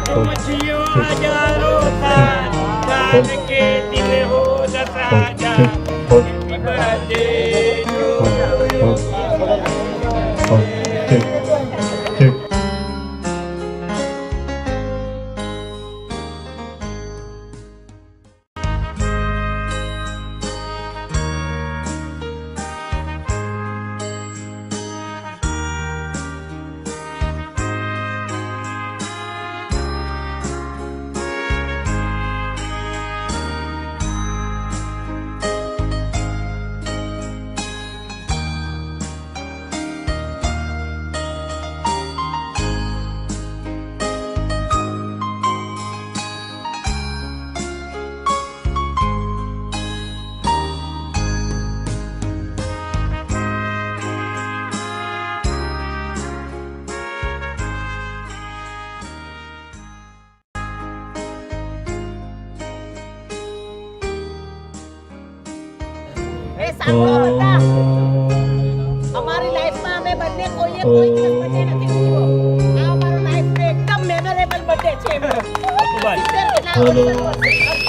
तुम जियो हजारों साल जान के दिल हो दसाजा हैप्पी बर्थडे અમારી લાઈફમાં અમે બંને કોઈએ કોઈ દિવસ બર્થડે નથી કર્યો. આ અમારો લાઈફનો એકદમ મેમોરેબલ બર્થડે છે. બાય. 70 કેટલા વર્ષ?